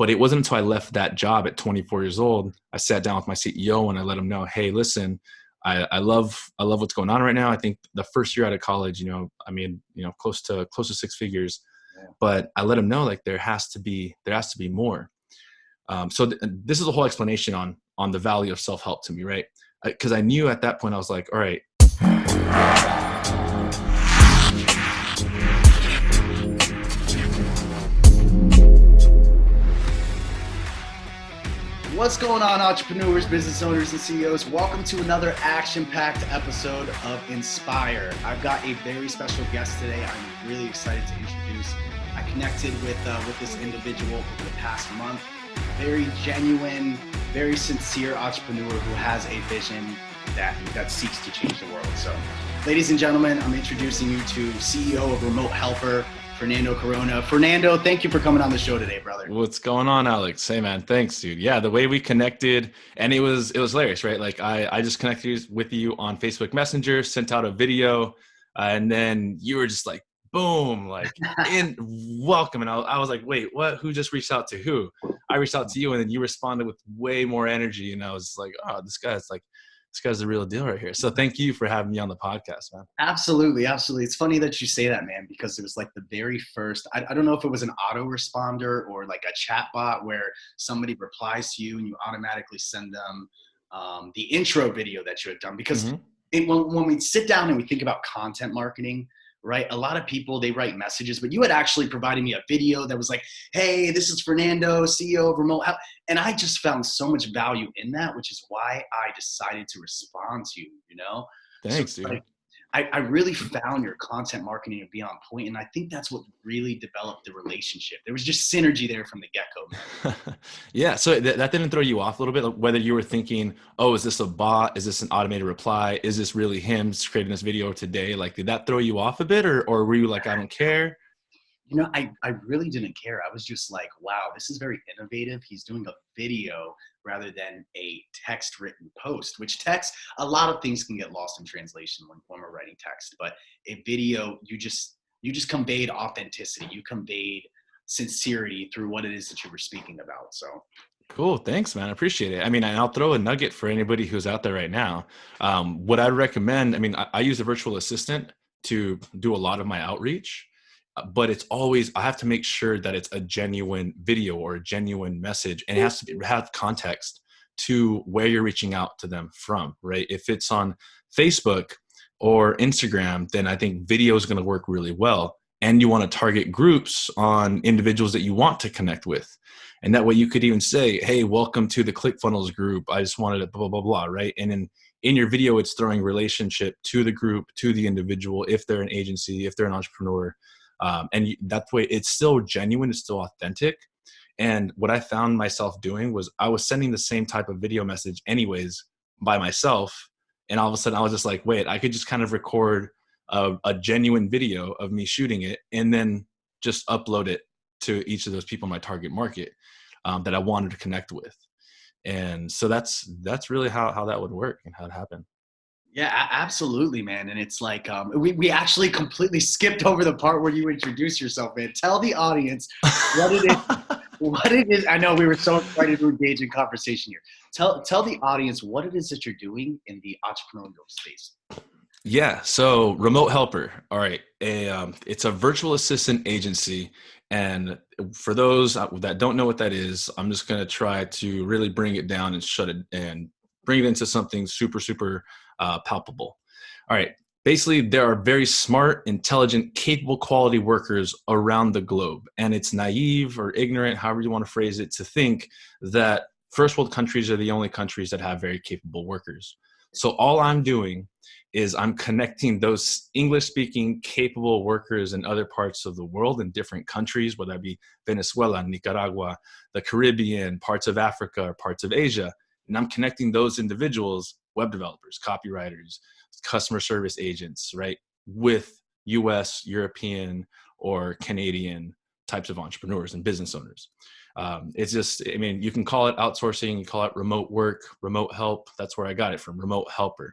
But it wasn't until I left that job at 24 years old, I sat down with my CEO and I let him know, hey, listen, I love what's going on right now. I think the first year out of college, I made, close to 6 figures, but I let him know like there has to be more. So this is a whole explanation on the value of self-help to me, right? Because I knew at that point, I was like, all right. What's going on, entrepreneurs, business owners, and CEOs? Welcome to another action-packed episode of Inspire. I've got a very special guest today. I'm really excited to introduce. I connected with this individual over the past month. Very genuine, very sincere entrepreneur who has a vision that seeks to change the world. So, ladies and gentlemen, I'm introducing you to CEO of Remote Helpr, Fernando Corona. Fernando, thank you for coming on the show today, brother. What's going on, Alex? Hey, man. Thanks, dude. Yeah, the way we connected, and it was hilarious, right? Like I just connected with you on Facebook Messenger, sent out a video, and then you were just like, boom, like welcome. And I was like, wait, what? Who just reached out to who? I reached out to you, and then you responded with way more energy, and I was like, oh, this guy's the real deal right here. So thank you for having me on the podcast, man. Absolutely. It's funny that you say that, man, because it was like the very first, I don't know if it was an autoresponder or like a chat bot where somebody replies to you and you automatically send them the intro video that you had done. Because when we sit down and we think about content marketing, right? A lot of people, they write messages, but you had actually provided me a video that was like, hey, this is Fernando, CEO of Remote Help. And I just found so much value in that, which is why I decided to respond to you, Thanks, so, dude. like, I really found your content marketing to be on point, and I think that's what really developed the relationship. There was just synergy there from the get-go. Yeah, so that didn't throw you off a little bit, like whether you were thinking, oh, is this a bot? Is this an automated reply? Is this really him creating this video today? Like, did that throw you off a bit, or were you like, I don't care? I really didn't care. I was just like, wow, this is very innovative. He's doing a video rather than a text written post, which a lot of things can get lost in translation when we're writing text, but a video, you just conveyed authenticity. You conveyed sincerity through what it is that you were speaking about. So Cool. Thanks, man. I appreciate it. I mean, I'll throw a nugget for anybody who's out there right now. What I'd recommend, I mean, I use a virtual assistant to do a lot of my outreach. But it's always, I have to make sure that it's a genuine video or a genuine message, and it has to have context to where you're reaching out to them from, right? If it's on Facebook or Instagram, then I think video is going to work really well. And you want to target groups on individuals that you want to connect with. And that way you could even say, hey, welcome to the ClickFunnels group. I just wanted to blah, blah, blah, right? And in your video, it's throwing relationship to the group, to the individual, if they're an agency, if they're an entrepreneur. And that way it's still genuine, it's still authentic. And what I found myself doing was I was sending the same type of video message anyways by myself. And all of a sudden I was just like, wait, I could just kind of record a genuine video of me shooting it and then just upload it to each of those people in my target market that I wanted to connect with. And so that's really how that would work and how it happened. yeah, absolutely, man. And it's like, we actually completely skipped over the part where you introduce yourself, man. Tell the audience what it is. What it is. I know we were so excited to engage in conversation here. Tell the audience what it is that you're doing in the entrepreneurial space. Yeah. So Remote Helpr. All right. It's a virtual assistant agency. And for those that don't know what that is, I'm just going to try to really bring it down and bring it into something super, super palpable. All right. Basically, there are very smart, intelligent, capable quality workers around the globe. And it's naive or ignorant, however you want to phrase it, to think that first world countries are the only countries that have very capable workers. So all I'm doing is I'm connecting those English-speaking capable workers in other parts of the world in different countries, whether that be Venezuela, Nicaragua, the Caribbean, parts of Africa, or parts of Asia. And I'm connecting those individuals, web developers, copywriters, customer service agents, right, with US, European, or Canadian types of entrepreneurs and business owners. It's just, I mean, you can call it outsourcing, you call it remote work, remote help. That's where I got it from, Remote Helpr,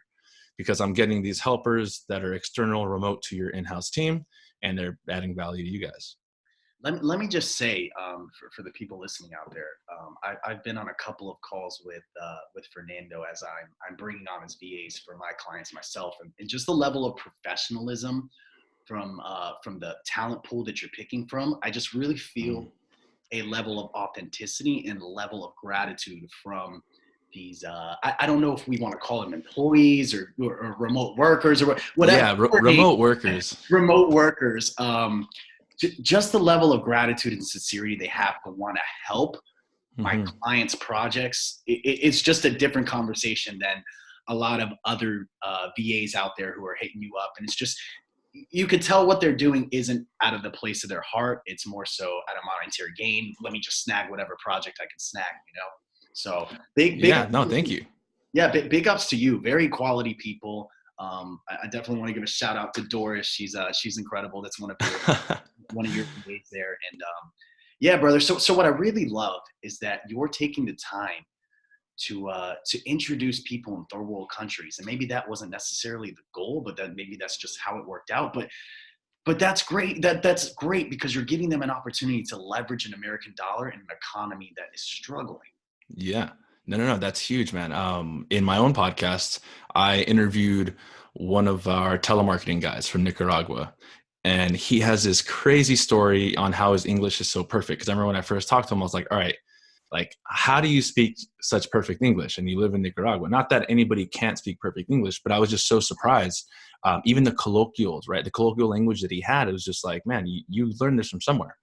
because I'm getting these helpers that are external, remote to your in-house team, and they're adding value to you guys. Let me just say, for the people listening out there, I've been on a couple of calls with Fernando as I'm bringing on his VAs for my clients myself, and just the level of professionalism from the talent pool that you're picking from. I just really feel Mm. a level of authenticity and a level of gratitude from these. I don't know if we want to call them employees or remote workers or whatever. Yeah, remote workers. Remote workers. Just the level of gratitude and sincerity they have to want to help my Hmm. clients' projects. It's just a different conversation than a lot of other VAs out there who are hitting you up, and it's just you could tell what they're doing isn't out of the place of their heart. It's more so out of monetary gain. Let me just snag whatever project I can snag, you know? So big Yeah, ups no, to thank you. you. Yeah, big ups to you. Very quality people. I definitely want to give a shout out to Doris. She's incredible. That's one of your VAs there. And yeah, brother. So what I really love is that you're taking the time to introduce people in third world countries, and maybe that wasn't necessarily the goal, but that maybe that's just how it worked out. But that's great. That's great because you're giving them an opportunity to leverage an American dollar in an economy that is struggling. Yeah. No. That's huge, man. In my own podcast, I interviewed one of our telemarketing guys from Nicaragua, and he has this crazy story on how his English is so perfect. Because I remember when I first talked to him, I was like, all right, like, how do you speak such perfect English? And you live in Nicaragua. Not that anybody can't speak perfect English, but I was just so surprised. Even the colloquials, right? The colloquial language that he had, it was just like, man, you learned this from somewhere.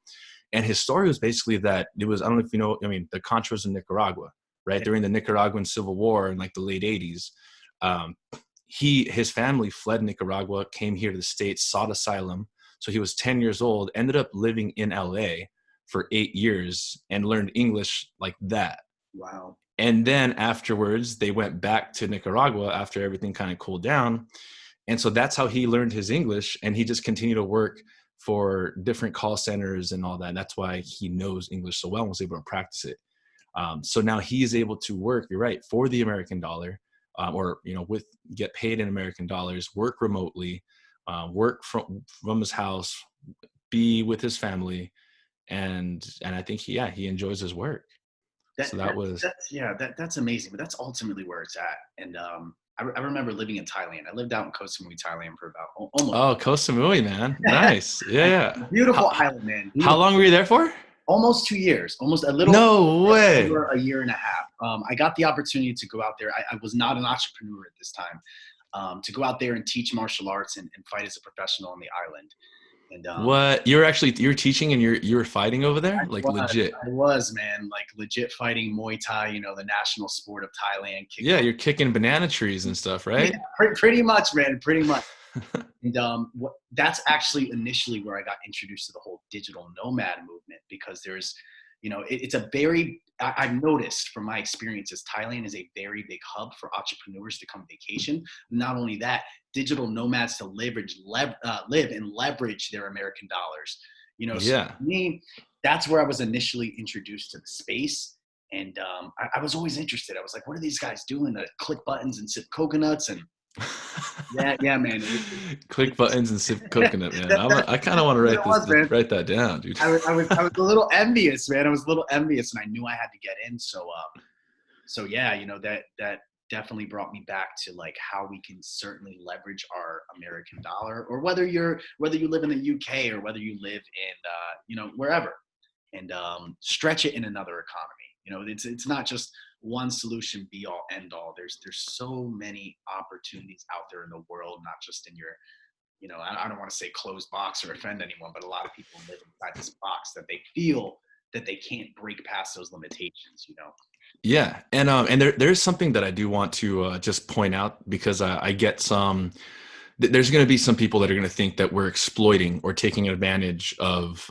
And his story was basically that it was, I don't know if you know, I mean, the Contras in Nicaragua, right? Yeah. During the Nicaraguan Civil War in like the late 80s, um, his family fled Nicaragua, came here to the States, sought asylum. So he was 10 years old, ended up living in LA for 8 years and learned English like that. Wow. And then afterwards, they went back to Nicaragua after everything kind of cooled down. And so that's how he learned his English. And he just continued to work for different call centers and all that. And that's why he knows English so well and was able to practice it. So now he is able to work, you're right, for the American dollar, or, with get paid in American dollars, work remotely, work from his house, be with his family. And I think he enjoys his work. That, So that that was, that's yeah, that's amazing. But that's ultimately where it's at. And I remember living in Thailand. I lived out in Koh Samui, Thailand for about almost oh, Koh Samui, man. Nice. Yeah. and Yeah. beautiful How, island, man. how Beautiful. long were you there for? Almost 2 years, almost a little No way. over a year and a half. I got the opportunity to go out there. I was not an entrepreneur at this time. To go out there and teach martial arts and fight as a professional on the island. And What, you're teaching and you were fighting over there? Like was, legit. I was, man, like legit fighting Muay Thai, the national sport of Thailand, Yeah, kickboxing. you're kicking banana trees and stuff, Yeah, right? pretty much, man, pretty much. And that's actually initially where I got introduced to the whole digital nomad movement because there's, it's a very, I've noticed from my experiences, Thailand is a very big hub for entrepreneurs to come vacation. Not only that, digital nomads to live and leverage their American dollars. So Yeah. for me, that's where I was initially introduced to the space. And I was always interested. I was like, what are these guys doing that click buttons and sip coconuts? And yeah, man. Click It's buttons and sip coconut, man. I kind of want to what it was, man. write that down, dude. I was a little envious, man. I was a little envious, and I knew I had to get in. So yeah, that definitely brought me back to like how we can certainly leverage our American dollar, or whether you live in the UK or whether you live in wherever, and stretch it in another economy. It's not just one solution be all end all. There's so many opportunities out there in the world, not just in your I don't want to say closed box or offend anyone, but a lot of people live inside this box that they feel that they can't break past those limitations. Yeah, and there's something that I do want to just point out because I get there's going to be some people that are going to think that we're exploiting or taking advantage of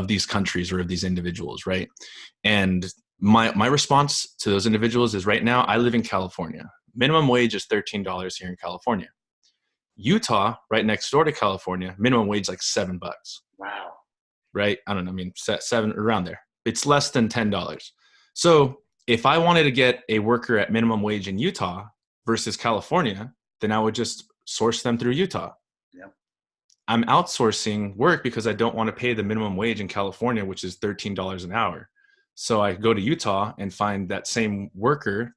these countries or of these individuals, right? And my response to those individuals is right now I live in California. Minimum wage is $13 here in California. Utah, right next door to California, minimum wage like $7, Wow. right? I don't know. I mean, seven around there. It's less than $10. So if I wanted to get a worker at minimum wage in Utah versus California, then I would just source them through Utah. Yeah. I'm outsourcing work because I don't want to pay the minimum wage in California, which is $13 an hour. So I go to Utah and find that same worker,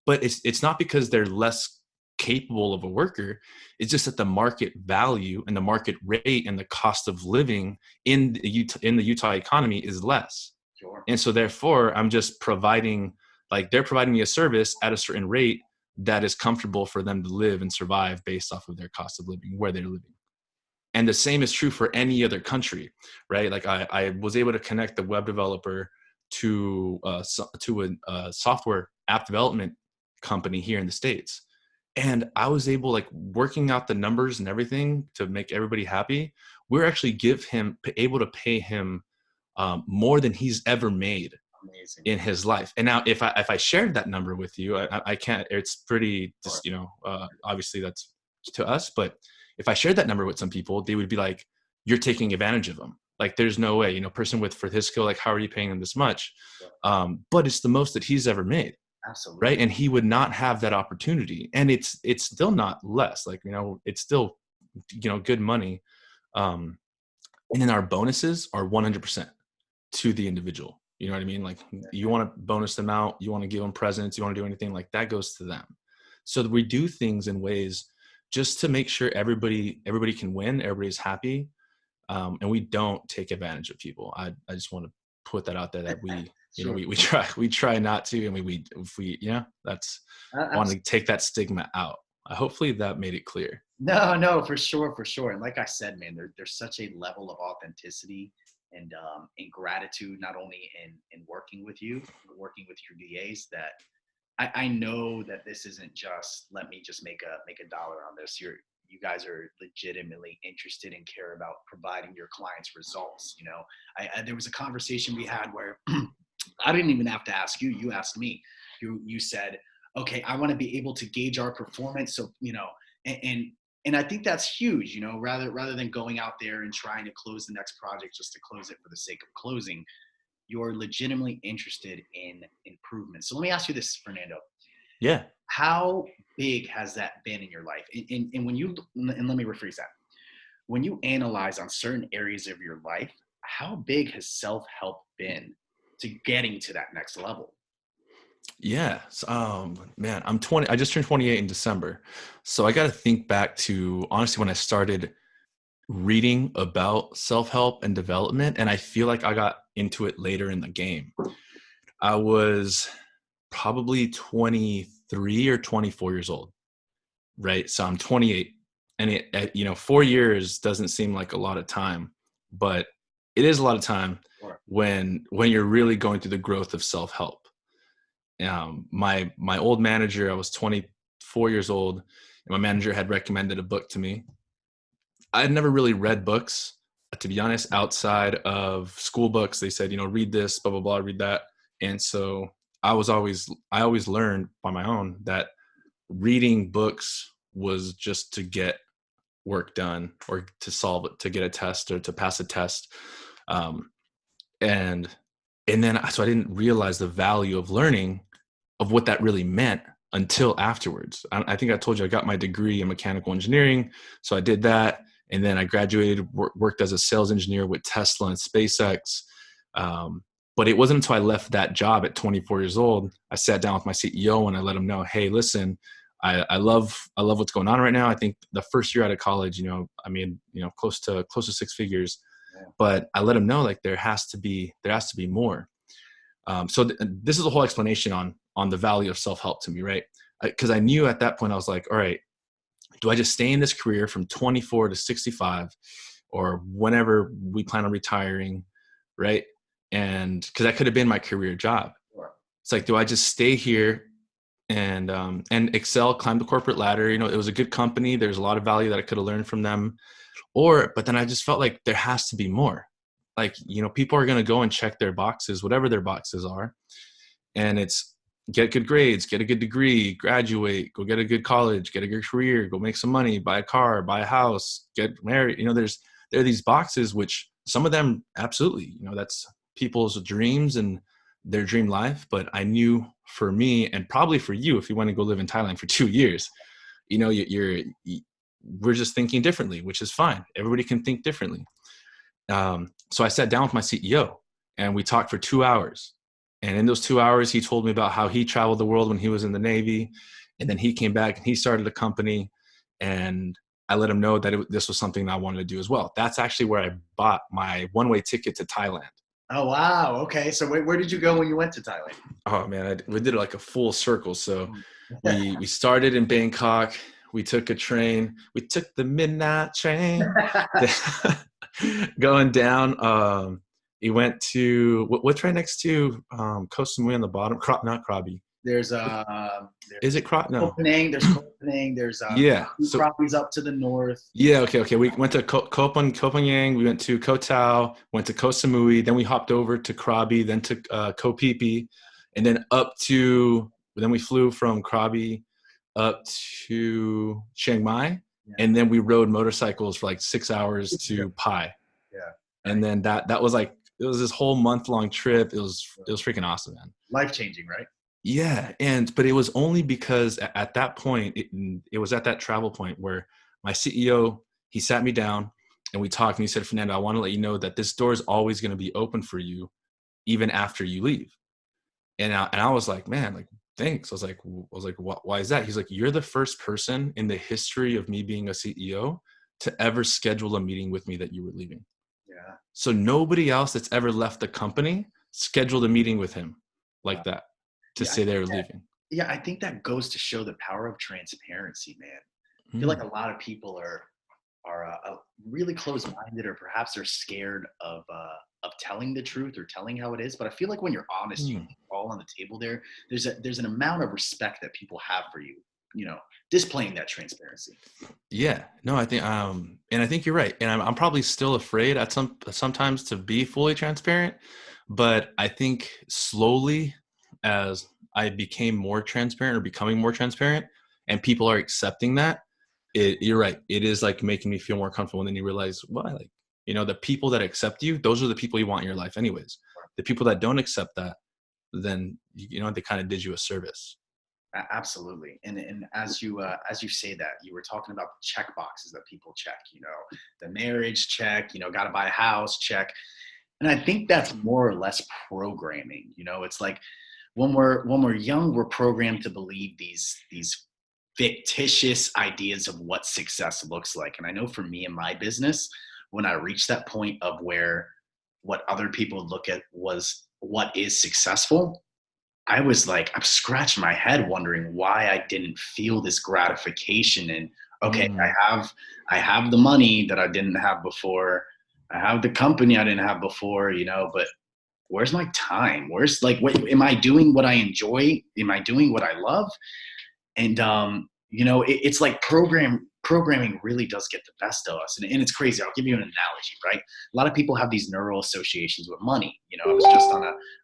but it's not because they're less capable of a worker. It's just that the market value and the market rate and the cost of living in the Utah economy is less. Sure. And so therefore I'm just providing, like, they're providing me a service at a certain rate that is comfortable for them to live and survive based off of their cost of living, where they're living. And the same is true for any other country, right? Like I was able to connect the web developer to a software app development company here in the States. And I was able, like, working out the numbers and everything to make everybody happy. We're actually able to pay him more than he's ever made Amazing. in his life. And now if I shared that number with you, I can't, it's pretty Sure. just, obviously that's to us, but if I shared that number with some people, they would be like, you're taking advantage of them. Like, there's no way, person for his skill, like, how are you paying him this much? Sure. But it's the most that he's ever made. Absolutely. Right. And he would not have that opportunity. And it's still not less, like, it's still, good money. And then our bonuses are 100% to the individual. You know what I mean? Like, you want to bonus them out, you want to give them presents, you want to do anything like that, goes to them. So we do things in ways just to make sure everybody can win, everybody's happy. And we don't take advantage of people. I just want to put that out there, that we, Sure. we try not to. And if we, that's, I want to take that stigma out. Hopefully that made it clear. No, for sure, for sure. And like I said, man, there's such a level of authenticity and gratitude, not only in working with you, but working with your VAs, that I know that this isn't just, let me just make a dollar on this. You guys are legitimately interested and care about providing your clients results. There was a conversation we had where I didn't even have to ask you. You asked me. You said, okay, I want to be able to gauge our performance. So, and and I think that's huge, rather than going out there and trying to close the next project just to close it for the sake of closing. You're legitimately interested in improvement. So let me ask you this, Fernando. Yeah. How big has that been in your life? And let me rephrase that. When you analyze on certain areas of your life, how big has self-help been to getting to that next level? Yeah. Man, I'm 20. I just turned 28 in December. So I got to think back to, honestly, when I started reading about self-help and development. And I feel like I got into it later in the game. I was probably 23 or 24 years old. Right. So I'm 28, and 4 years doesn't seem like a lot of time, but it is a lot of time Sure. when you're really going through the growth of self-help. My old manager, I was 24 years old, and my manager had recommended a book to me. I had never really read books, to be honest, outside of school books. They said, read this, blah, blah, blah, read that. And so I always learned by my own that reading books was just to get work done, or to solve it, to get a test, or to pass a test. And then, so I didn't realize the value of learning, of what that really meant, until afterwards. I think I told you I got my degree in mechanical engineering. So I did that. And then I graduated, worked as a sales engineer with Tesla and SpaceX. But it wasn't until I left that job at 24 years old, I sat down with my CEO and I let him know, hey, listen, I love what's going on right now. I think the first year out of college, I made, close to 6 figures, but I let him know, like, there has to be more. So this is a whole explanation on the value of self-help to me, right? Because I knew at that point, I was like, all right, do I just stay in this career from 24 to 65, or whenever we plan on retiring, right? And because that could have been my career job. Sure. It's like, do I just stay here and excel, climb the corporate ladder? It was a good company. There's a lot of value that I could have learned from them. But then I just felt like there has to be more. Like, people are going to go and check their boxes, whatever their boxes are. And it's get good grades, get a good degree, graduate, go get a good college, get a good career, go make some money, buy a car, buy a house, get married. There are these boxes, which some of them, absolutely, that's people's dreams and their dream life. But I knew, for me, and probably for you, if you want to go live in Thailand for 2 years, you're we're just thinking differently, which is fine. Everybody can think differently. So I sat down with my CEO and we talked for 2 hours. And in those 2 hours, he told me about how he traveled the world when he was in the Navy. And then he came back and he started a company. And I let him know that this was something I wanted to do as well. That's actually where I bought my one-way ticket to Thailand. Oh, wow. Okay. So where did you go when you went to Thailand? Oh man, we did like a full circle. So we started in Bangkok. We took a train. We took the midnight train going down. We went to what's right next to Koh Samui on the bottom. Not Krabi. There's Is it Krabi? No. Copenhagen. There's Copenhagen. There's yeah. So Krabi's up to the north. yeah. Okay. We went to Copenhagen. We went to Koh Tao. Went to Koh Samui. Then we hopped over to Krabi. Then to Koh Phi Phi, and then up to. Then we flew from Krabi up to Chiang Mai, and then we rode motorcycles for like 6 hours to Pai. Yeah. And then that was like, it was this whole month-long trip. It was freaking awesome, man. Life-changing, right? Yeah. But it was only because at that point, it was at that travel point where my CEO, he sat me down and we talked and he said, Fernando, I want to let you know that this door is always going to be open for you, even after you leave. And I was like, man, like, thanks. I was like, why is that? He's like, you're the first person in the history of me being a CEO to ever schedule a meeting with me that you were leaving. Yeah. So nobody else that's ever left the company scheduled a meeting with him like that to say they were leaving. Yeah, I think that goes to show the power of transparency, man. I feel like a lot of people are really closed-minded, or perhaps they're scared of telling the truth or telling how it is. But I feel like when you're honest, you all on the table there. There's an amount of respect that people have for you, displaying that transparency. Yeah, no, I think, and I think you're right. And I'm probably still afraid sometimes to be fully transparent, but I think slowly as I became more transparent or becoming more transparent and people are accepting that, you're right. It is like making me feel more comfortable. And then you realize, well, like, the people that accept you, those are the people you want in your life anyways. The people that don't accept that, then, they kind of did you a service. Absolutely. And as you say that, you were talking about the check boxes that people check, the marriage check, got to buy a house check. And I think that's more or less programming. It's like when we're young, we're programmed to believe these fictitious ideas of what success looks like. And I know for me in my business, when I reached that point of where what other people look at was what is successful, I was like, I'm scratching my head wondering why I didn't feel this gratification. And okay, I have the money that I didn't have before. I have the company I didn't have before, but where's my time? Where's what am I doing what I enjoy? Am I doing what I love? And it's like programming really does get the best of us. And it's crazy. I'll give you an analogy, right? A lot of people have these neural associations with money. I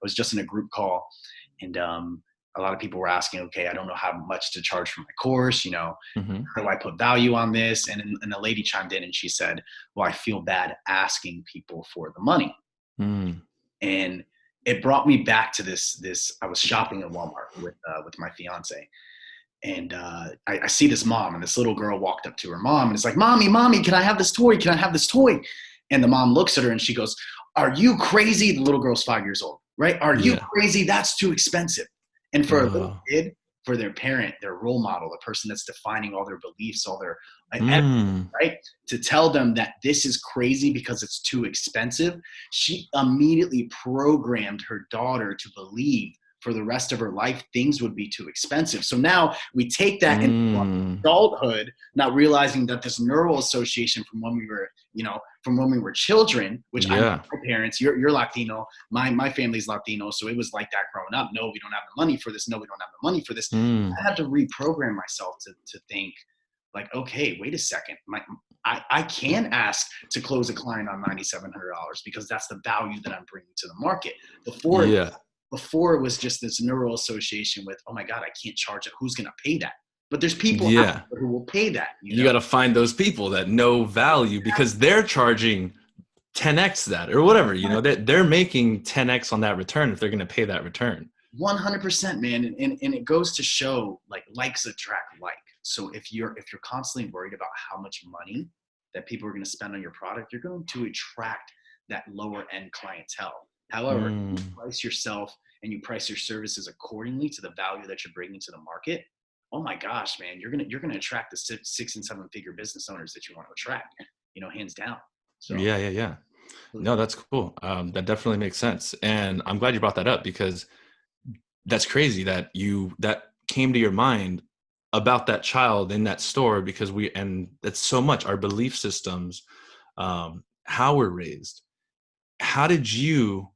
was just in a group call, and a lot of people were asking, okay, I don't know how much to charge for my course. How do I put value on this? And a lady chimed in and she said, well, I feel bad asking people for the money. And it brought me back to this, I was shopping at Walmart with my fiance. And I see this mom, and this little girl walked up to her mom and it's like, mommy, can I have this toy? Can I have this toy? And the mom looks at her and she goes, are you crazy? The little girl's 5 years old, right? Are you crazy? That's too expensive. And for a little kid, for their parent, their role model, the person that's defining all their beliefs, all their everything, right? To tell them that this is crazy because it's too expensive, she immediately programmed her daughter to believe for the rest of her life things would be too expensive. So now we take that into adulthood, not realizing that this neural association from when we were children, which I know my parents, you're Latino, my family's Latino, so it was like that growing up. No, we don't have the money for this. No, we don't have the money for this. I had to reprogram myself to think like, okay, wait a second. I can ask to close a client on $9,700 because that's the value that I'm bringing to the market. Before it was just this neural association with, oh my God, I can't charge it. Who's going to pay that? But there's people out there who will pay that. You got to find those people that know value because they're charging 10x that or whatever, they're making 10x on that return if they're going to pay that return. 100%, man. And it goes to show likes attract like. So if you're constantly worried about how much money that people are going to spend on your product, you're going to attract that lower end clientele. However, if you Mm. price yourself and you price your services accordingly to the value that you're bringing to the market, oh my gosh, man, you're gonna attract the 6 and 7 figure business owners that you want to attract, hands down. So Yeah, yeah, yeah. No, that's cool. That definitely makes sense. And I'm glad you brought that up because that's crazy that that came to your mind about that child in that store because and that's so much our belief systems, how we're raised. How did you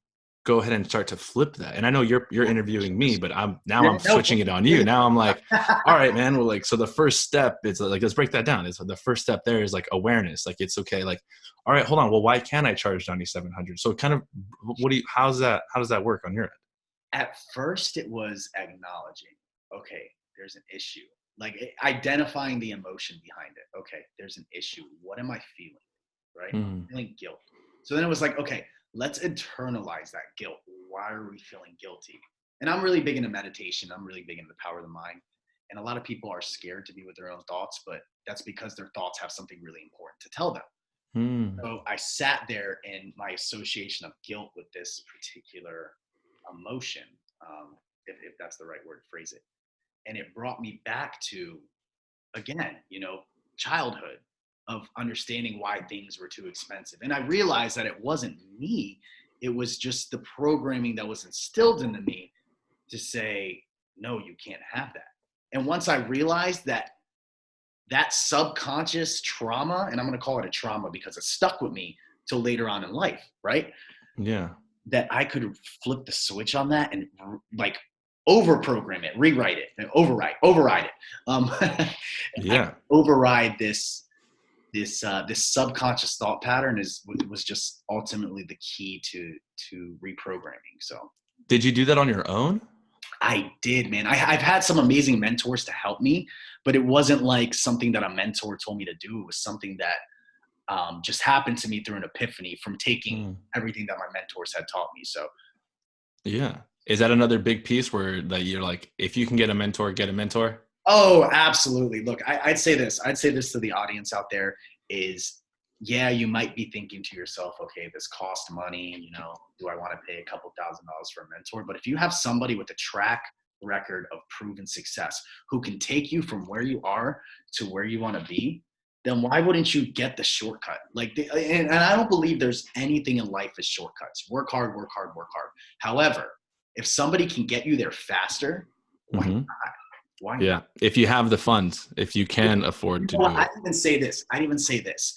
go ahead and start to flip that? And I know you're interviewing me, but I'm no, switching it on you. Now I'm like, all right, man. Well, like, so the first step is like, let's break that down. It's the first step there is like awareness. Like, it's okay. Like, all right, hold on. Well, why can't I charge 9,700? So kind of, how does that work on your end? at first it was acknowledging, okay, there's an issue. Like identifying the emotion behind it. Okay, there's an issue. What am I feeling? Right? I'm Mm, feeling guilt. So then it was like, okay, let's internalize that guilt. Why are we feeling guilty? And I'm really big into meditation. I'm really big into the power of the mind. And a lot of people are scared to be with their own thoughts, but that's because their thoughts have something really important to tell them. mm, So I sat there in my association of guilt with this particular emotion, if that's the right word to phrase it. And it brought me back to, again, childhood of understanding why things were too expensive. And I realized that it wasn't me, it was just the programming that was instilled into me to say, no, you can't have that. And once I realized that subconscious trauma, and I'm going to call it a trauma because it stuck with me till later on in life, right? yeah. That I could flip the switch on that and like over program it, rewrite it, and override it. I Yeah. override this subconscious thought pattern was just ultimately the key to reprogramming. So Did you do that on your own? I did, man. I've had some amazing mentors to help me, but it wasn't like something that a mentor told me to do. It was something that just happened to me through an epiphany from taking Mm, everything that my mentors had taught me. So, yeah. Is that another big piece where that you're like, if you can get a mentor, get a mentor? oh, absolutely. Look, I'd say this. I'd say this to the audience out there is, yeah, you might be thinking to yourself, okay, this costs money. Do I want to pay a couple $1,000s for a mentor? But if you have somebody with a track record of proven success who can take you from where you are to where you want to be, then why wouldn't you get the shortcut? And I don't believe there's anything in life as shortcuts. Work hard, work hard, work hard. However, if somebody can get you there faster, why Hmm. not? Why not? Yeah. If you have the funds, if you can afford to do I'd it. even say this. I'd even say this.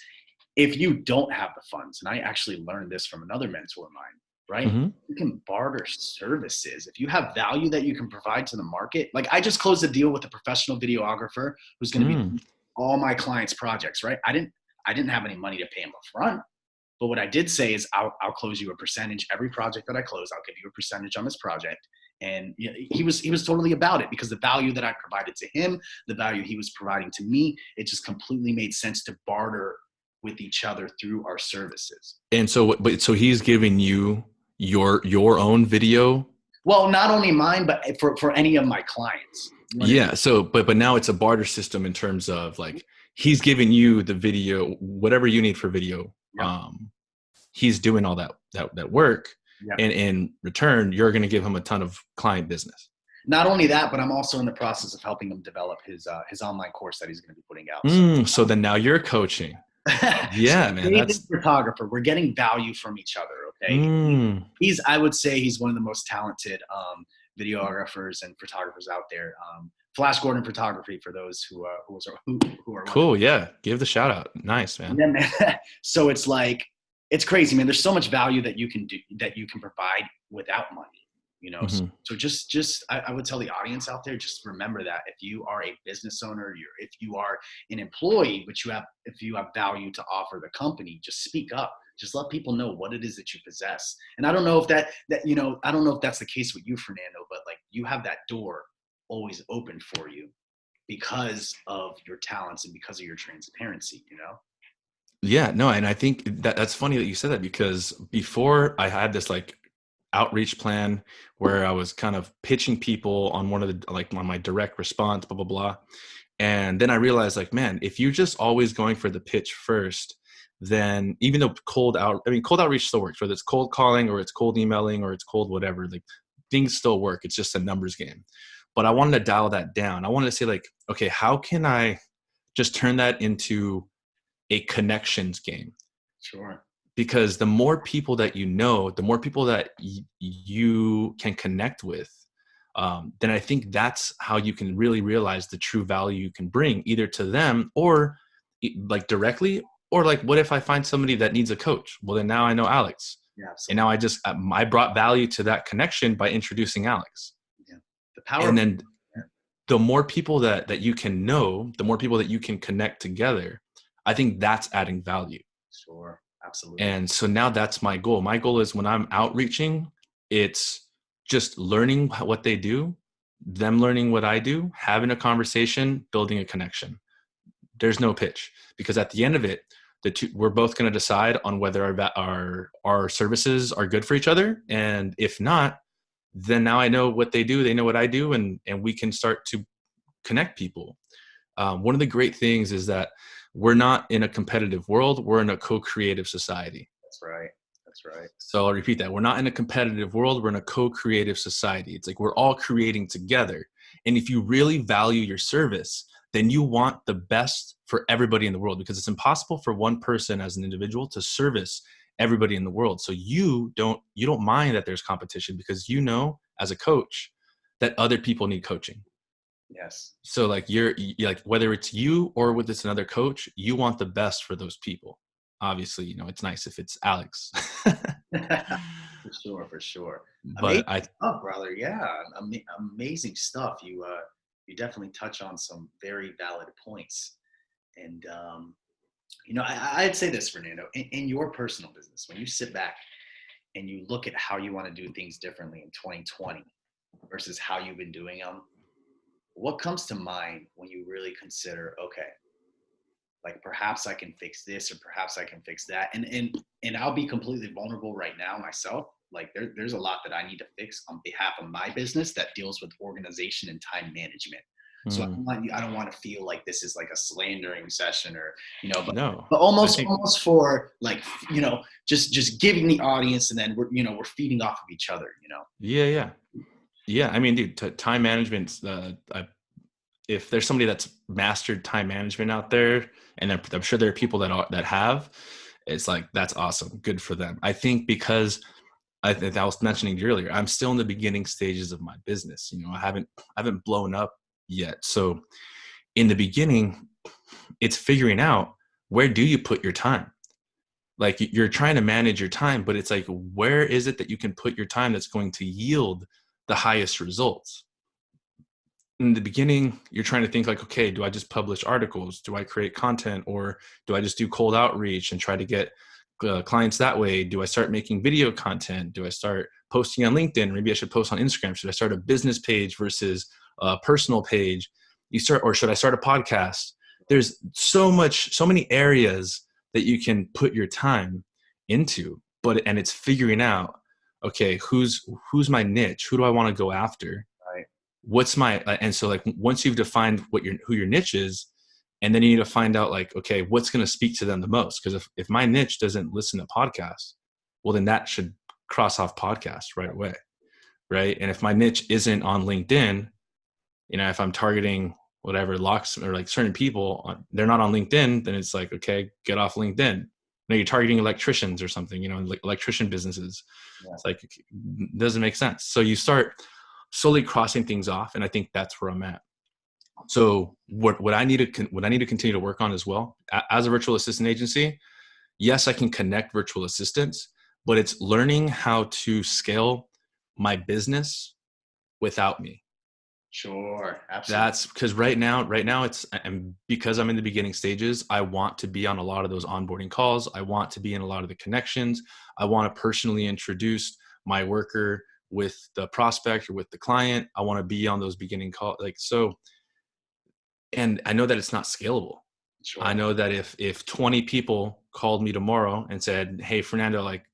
If you don't have the funds, and I actually learned this from another mentor of mine, right? Hmm. You can barter services. If you have value that you can provide to the market, like I just closed a deal with a professional videographer who's going to be Mm, all my clients' projects, right? I didn't have any money to pay him up front. But what I did say is I'll close you a percentage every project that I close. I'll give you a percentage on this project. And he was totally about it because the value that I provided to him, the value he was providing to me, it just completely made sense to barter with each other through our services. and so he's giving you your own video. Well, not only mine, but for any of my clients. You know what I Yeah. So, but now it's a barter system in terms of mean? like he's giving you the video, whatever you need for video. Yep. He's doing all that work, Yep. and in return, you're going to give him a ton of client business. Not only that, but I'm also in the process of helping him develop his online course that he's going to be putting out. So So then now you're coaching. so Yeah, man. amazing That's photographer. We're getting value from each other. Okay. mm, I would say he's one of the most talented videographers and photographers out there. Flash Gordon Photography for those who are wondering. cool. Yeah. Give the shout out. Nice, man. Yeah, man. So it's like it's crazy, man. There's so much value that you can do that you can provide without money. So, Hmm. so just I would tell the audience out there, just remember that if you are a business owner, if you are an employee, but if you have value to offer the company, just speak up. Just let people know what it is that you possess. And I don't know if I don't know if that's the case with you, Fernando, but like you have that door always open for you because of your talents and because of your transparency. Yeah. No, and I think that's funny that you said that because before I had this like outreach plan where I was kind of pitching people on one of the, like on my direct response, blah, blah, blah. And then I realized like, man, if you're just always going for the pitch first, then even though cold outreach still works, whether it's cold calling or it's cold emailing or it's cold whatever, like things still work. It's just a numbers game. But I wanted to dial that down. I wanted to say like, okay, how can I just turn that into a connections game? Sure. Because the more people that you know, the more people that you can connect with, then I think that's how you can really realize the true value you can bring either to them or like directly, or like, what if I find somebody that needs a coach? Well, then now I know Alex. Yeah, And now absolutely. I brought value to that connection by introducing Alex. Yeah. The power And of, then yeah, the more people that you can know, the more people that you can connect together, I think that's adding value. sure. Absolutely. And so now that's my goal. My goal is when I'm outreaching, it's just learning what they do, them learning what I do, having a conversation, building a connection. There's no pitch, because at the end of it, we're both going to decide on whether our services are good for each other. And if not, then now I know what they do, they know what I do, and we can start to connect people. One of the great things is that we're not in a competitive world. We're in a co-creative society. That's right. That's right. So I'll repeat that. We're not in a competitive world. We're in a co-creative society. It's like we're all creating together. And if you really value your service, then you want the best for everybody in the world, because it's impossible for one person as an individual to service everybody in the world. So you don't mind that there's competition, because you know as a coach that other people need coaching. Yes. So like you're like, whether it's you or with this another coach, you want the best for those people. Obviously, it's nice if it's Alex. For sure, for sure. Amazing But I stuff, brother. Yeah, amazing stuff. You definitely touch on some very valid points. And I'd say this, Fernando, in your personal business, when you sit back and you look at how you want to do things differently in 2020 versus how you've been doing them, what comes to mind when you really consider, okay, like perhaps I can fix this or perhaps I can fix that. And I'll be completely vulnerable right now myself. Like there's a lot that I need to fix on behalf of my business that deals with organization and time management. So mm, I don't want to feel like this is like a slandering session or, no, but I almost think, almost for like, just giving the audience, and then we're feeding off of each other, yeah, yeah, yeah. I mean, dude, time management. If there's somebody that's mastered time management out there, and I'm sure there are people that have, it's like, that's awesome, good for them. I think because I was mentioning to you earlier, I'm still in the beginning stages of my business. I haven't blown up yet. So in the beginning, it's figuring out, where do you put your time? Like, you're trying to manage your time, but it's like, where is it that you can put your time that's going to yield the highest results? In the beginning, you're trying to think like, okay, do I just publish articles? Do I create content? Or do I just do cold outreach and try to get clients that way? Do I start making video content? Do I start posting on LinkedIn? Maybe I should post on Instagram. Should I start a business page versus a personal page? Or should I start a podcast? There's so many areas that you can put your time into, and it's figuring out, okay, who's my niche? Who do I want to go after? Right. What's my and so like, once you've defined who your niche is, and then you need to find out like, okay, what's going to speak to them the most? Because if my niche doesn't listen to podcasts, well, then that should cross off podcast right away, right? And if my niche isn't on LinkedIn, if I'm targeting whatever locks or like certain people, they're not on LinkedIn, then it's like, okay, get off LinkedIn. You're targeting electricians or something, like electrician businesses. Yeah. It's like, it doesn't make sense. So you start slowly crossing things off, and I think that's where I'm at. So what I need to continue to work on as well, as a virtual assistant agency, yes, I can connect virtual assistants, but it's learning how to scale my business without me. Sure. Absolutely. That's because right now and because I'm in the beginning stages, I want to be on a lot of those onboarding calls. I want to be in a lot of the connections. I want to personally introduce my worker with the prospect or with the client. I want to be on those beginning calls. Like, so, and I know that it's not scalable. I Sure. know that if 20 people called me tomorrow and said, "Hey, Fernando, like,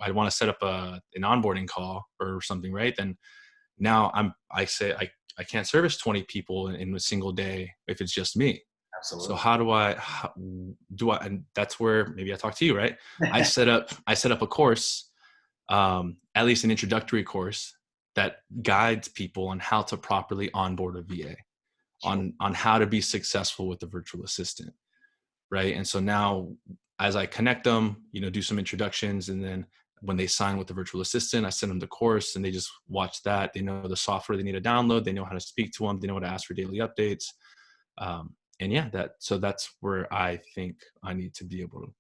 I want to set up an onboarding call or something, right? Then now I say I can't service 20 people in a single day if it's just me. So Absolutely. how do I, and that's where maybe I talk to you, right? I set up a course, at least an introductory course that guides people on how to properly onboard a VA, Sure. on how to be successful with the virtual assistant, right? And so now as I connect them, do some introductions, and then when they sign with the virtual assistant, I send them the course and they just watch that. They know the software they need to download. They know how to speak to them. They know how to ask for daily updates. And yeah, that's where I think I need to be able to,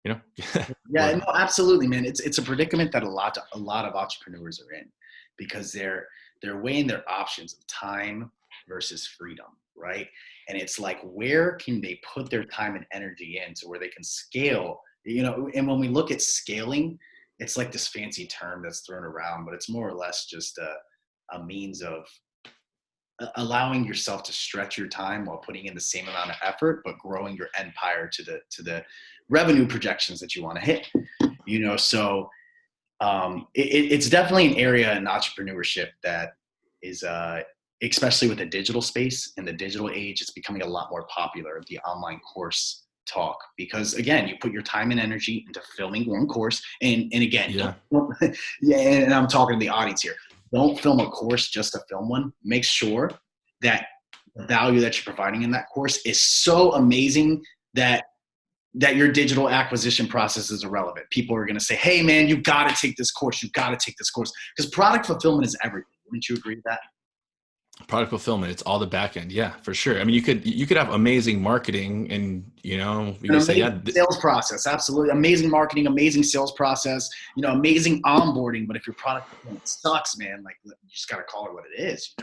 Yeah, work no, on. absolutely, man. It's a predicament that a lot of entrepreneurs are in, because they're weighing their options of time versus freedom, right? And it's like, where can they put their time and energy in to where they can scale? And when we look at scaling, it's like this fancy term that's thrown around, but it's more or less just a means of allowing yourself to stretch your time while putting in the same amount of effort, but growing your empire to the revenue projections that you want to hit. So it's definitely an area in entrepreneurship that is, especially with the digital space and the digital age, it's becoming a lot more popular, the online course talk, because again, you put your time and energy into filming one course. And again, Yeah. don't yeah, and I'm talking to the audience here. Don't film a course just to film one. Make sure that the value that you're providing in that course is so amazing that your digital acquisition process is irrelevant. People are going to say, hey man, you got to take this course. You got to take this course, because product fulfillment is everything. Wouldn't you agree with that? Product fulfillment, it's all the back end. Yeah, for sure. I mean, you could have amazing marketing, and you An could say, amazing yeah, sales process. Absolutely. Amazing marketing, amazing sales process, amazing onboarding. But if your product fulfillment sucks, man, like, you just got to call it what it is.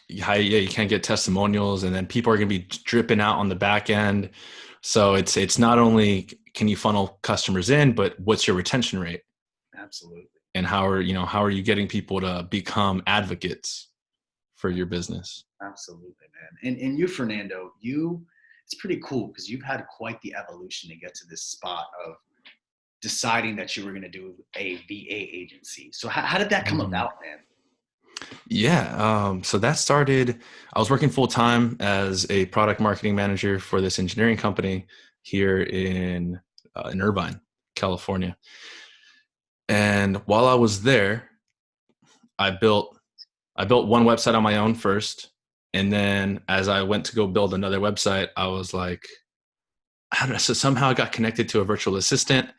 yeah, you can't get testimonials, and then people are going to be dripping out on the back end. So it's not only can you funnel customers in, but what's your retention rate, Absolutely. and how are you getting people to become advocates for your business? Absolutely, man. And you, Fernando, it's pretty cool because you've had quite the evolution to get to this spot of deciding that you were going to do a VA agency. So how did that come Mhm. about, man? Yeah. So that started, I was working full time as a product marketing manager for this engineering company here in Irvine, California. And while I was there, I built one website on my own first. And then as I went to go build another website, I was like, I don't know. So somehow I got connected to a virtual assistant,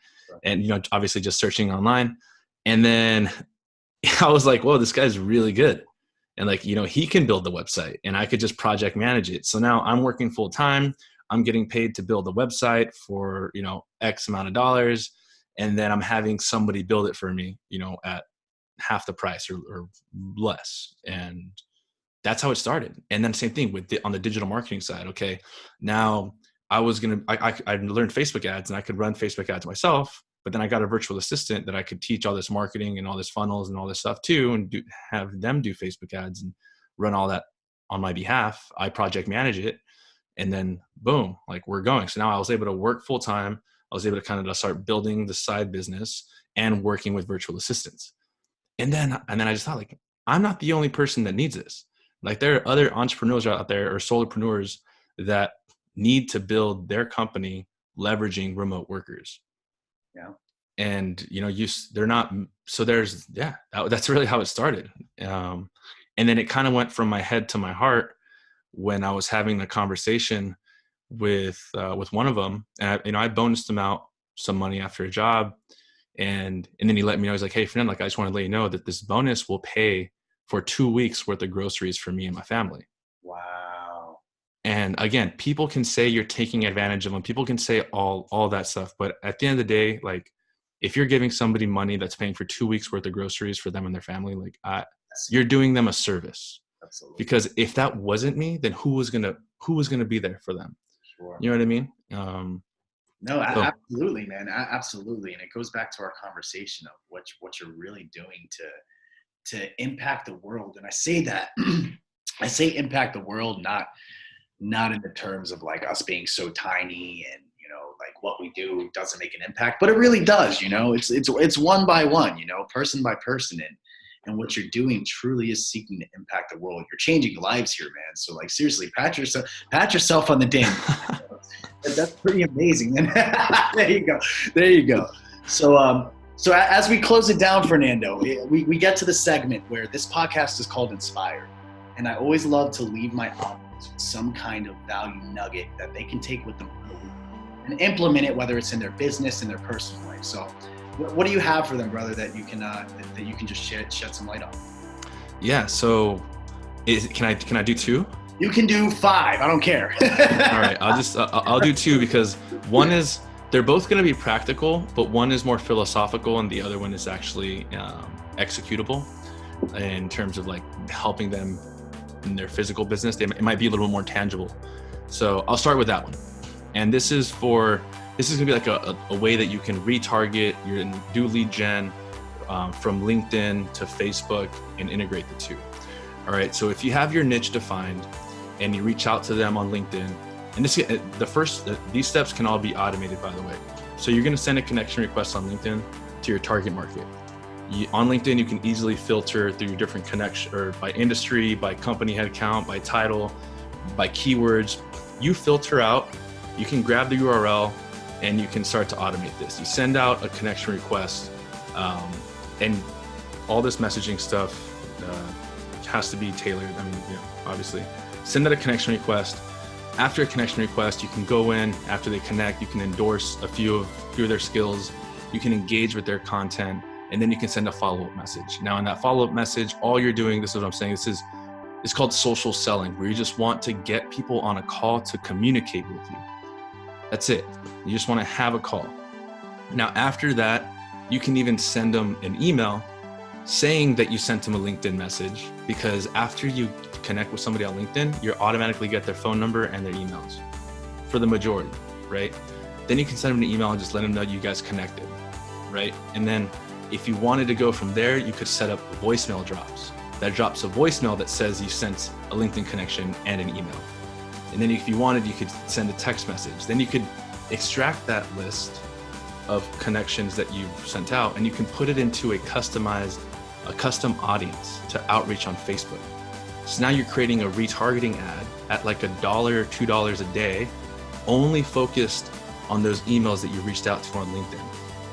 and, obviously just searching online. And then I was like, whoa, this guy's really good. And like, he can build the website and I could just project manage it. So now I'm working full time. I'm getting paid to build a website for, X amount of dollars. And then I'm having somebody build it for me, at half the price or less. And that's how it started. And then same thing on the digital marketing side. Okay, now I was gonna I learned Facebook ads and I could run Facebook ads myself, but then I got a virtual assistant that I could teach all this marketing and all this funnels and all this stuff too, and have them do Facebook ads and run all that on my behalf. I project manage it, and then boom, like we're going. So now I was able to work full time. I was able to kind of start building the side business and working with virtual assistants. And then I just thought, like, I'm not the only person that needs this. Like, there are other entrepreneurs out there or solopreneurs that need to build their company leveraging remote workers. Yeah. And they're not. So that's really how it started. Um, and then it kind of went from my head to my heart when I was having a conversation with one of them, and I bonused him out some money after a job, and then he let me know. He's like, hey, Fernando, like, I just want to let you know that this bonus will pay for 2 weeks worth of groceries for me and my family. Wow. And again, people can say you're taking advantage of them. People can say all that stuff. But at the end of the day, like, if you're giving somebody money that's paying for 2 weeks worth of groceries for them and their family, like, Yes, you're doing them a service. absolutely. Because if that wasn't me, then who was gonna be there for them? Sure. You know what I mean? No, So absolutely, man. Absolutely. And it goes back to our conversation of what you're really doing to impact the world. And I say that I say impact the world, not in the terms of like us being so tiny and like what we do doesn't make an impact, but it really does. It's one by one, person by person, and what you're doing truly is seeking to impact the world. You're changing lives here, man. So like seriously, pat yourself on the damn. That's pretty amazing. There you go. There you go. So as we close it down, Fernando, we get to the segment where this podcast is called Inspired. And I always love to leave my audience with some kind of value nugget that they can take with them and implement it, whether it's in their business, in their personal life. So what do you have for them, brother, that you can just shed some light on? Yeah. So can I do 2? You can do 5. I don't care. All right. I'll do 2 because one is, they're both going to be practical, but one is more philosophical and the other one is actually executable in terms of like helping them in their physical business. It might be a little more tangible. So I'll start with that one. And this is going to be like a way that you can retarget, do lead gen from LinkedIn to Facebook and integrate the 2. All right. So if you have your niche defined and you reach out to them on LinkedIn, and these steps can all be automated, by the way. So you're going to send a connection request on LinkedIn to your target market. On LinkedIn, you can easily filter through your different connection, or by industry, by company headcount, by title, by keywords. You filter out, you can grab the URL, and you can start to automate this. You send out a connection request, and all this messaging stuff has to be tailored. I mean, obviously, send out a connection request. After a connection request, you can go in after they connect, you can endorse a few of their skills, you can engage with their content, and then you can send a follow-up message. Now in that follow-up message, all you're doing, this is what I'm saying, it's called social selling, where you just want to get people on a call to communicate with you. That's it. You just want to have a call. Now after that, you can even send them an email saying that you sent them a LinkedIn message, because after you connect with somebody on LinkedIn, you automatically get their phone number and their emails for the majority, right? Then you can send them an email and just let them know you guys connected, right? And then if you wanted to go from there, you could set up voicemail drops. That drops a voicemail that says you sent a LinkedIn connection and an email. And then if you wanted, you could send a text message. Then you could extract that list of connections that you've sent out and you can put it into a custom audience to outreach on Facebook. So now you're creating a retargeting ad at like $1 or $2 a day, only focused on those emails that you reached out to on LinkedIn.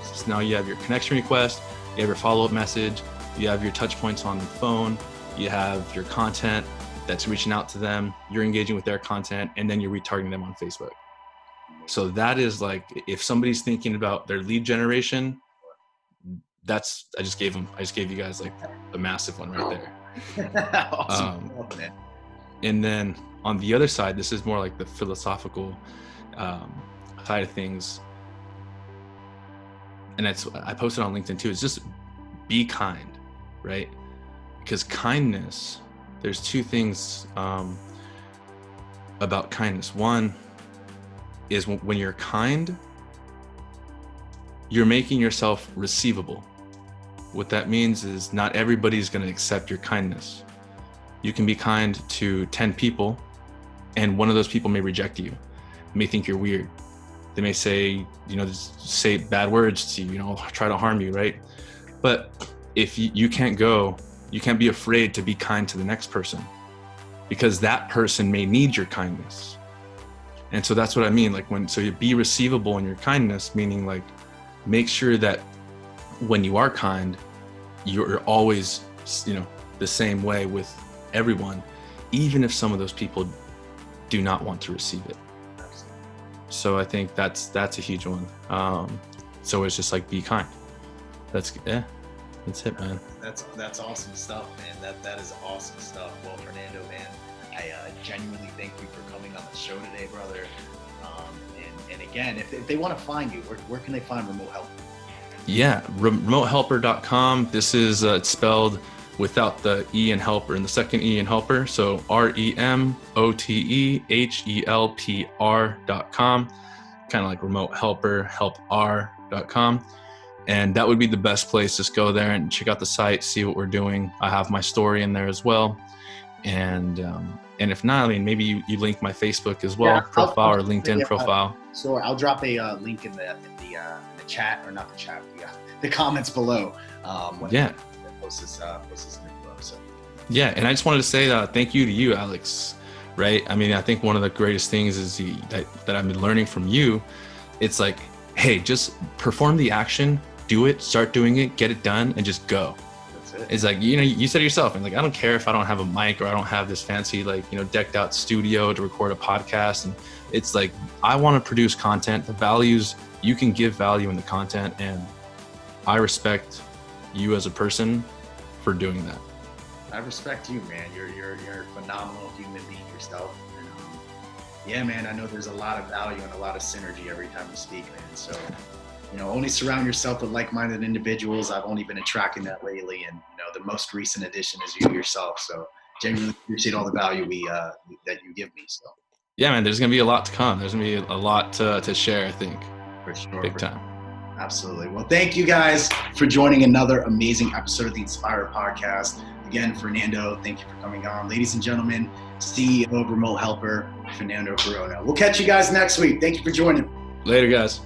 So now you have your connection request, you have your follow-up message, you have your touch points on the phone, you have your content that's reaching out to them, you're engaging with their content, and then you're retargeting them on Facebook. So that is like, if somebody's thinking about their lead generation, I just gave you guys like a massive one right there. Awesome. And then on the other side, this is more like the philosophical side of things. And I posted on LinkedIn too. It's just be kind, right? Because kindness, there's 2 things about kindness. One is when you're kind, you're making yourself receivable. What that means is not everybody's going to accept your kindness. You can be kind to 10 people and one of those people may reject you, may think you're weird. They may say, just say bad words to you, try to harm you, right? But if you can't be afraid to be kind to the next person, because that person may need your kindness. And so that's what I mean. So you be receivable in your kindness, meaning like, make sure that when you are kind, you're always, the same way with everyone, even if some of those people do not want to receive it. So I think that's a huge one. So it's just like, be kind. That's it, man. That's awesome stuff, man. That is awesome stuff. Well, Fernando, man, I genuinely thank you for coming on the show today, brother. And again, if they want to find you, where can they find Remote Help? Yeah, remotehelpr.com. This is it's spelled without the E in helper and the second E in helper. So remotehelpr.com, kind of like Remote Helpr, helpr.com. And that would be the best place. Just go there and check out the site, see what we're doing. I have my story in there as well. And if not, I mean, maybe you link my Facebook as well, profile or LinkedIn profile. Sure, I'll drop a link in the chat, or not the chat, the comments below. When I post this info. So. Yeah, and I just wanted to say thank you to you, Alex. Right? I mean, I think one of the greatest things is that I've been learning from you. It's like, hey, just perform the action, do it, start doing it, get it done, and just go. It's like, you said yourself, and like, I don't care if I don't have a mic or I don't have this fancy, like, decked out studio to record a podcast. And it's like, I want to produce content, the values, you can give value in the content. And I respect you as a person for doing that. I respect you, man. You're a phenomenal human being yourself. And yeah, man, I know there's a lot of value and a lot of synergy every time you speak, man. So, only surround yourself with like-minded individuals. I've only been attracting that lately, and the most recent addition is you yourself. So, genuinely appreciate all the value that you give me. So, yeah, man, there's gonna be a lot to come. There's gonna be a lot to share, I think. For sure, big time. Absolutely. Well, thank you guys for joining another amazing episode of the Inspire Podcast. Again, Fernando, thank you for coming on. Ladies and gentlemen, CEO of Remote Helpr, Fernando Corona. We'll catch you guys next week. Thank you for joining. Later, guys.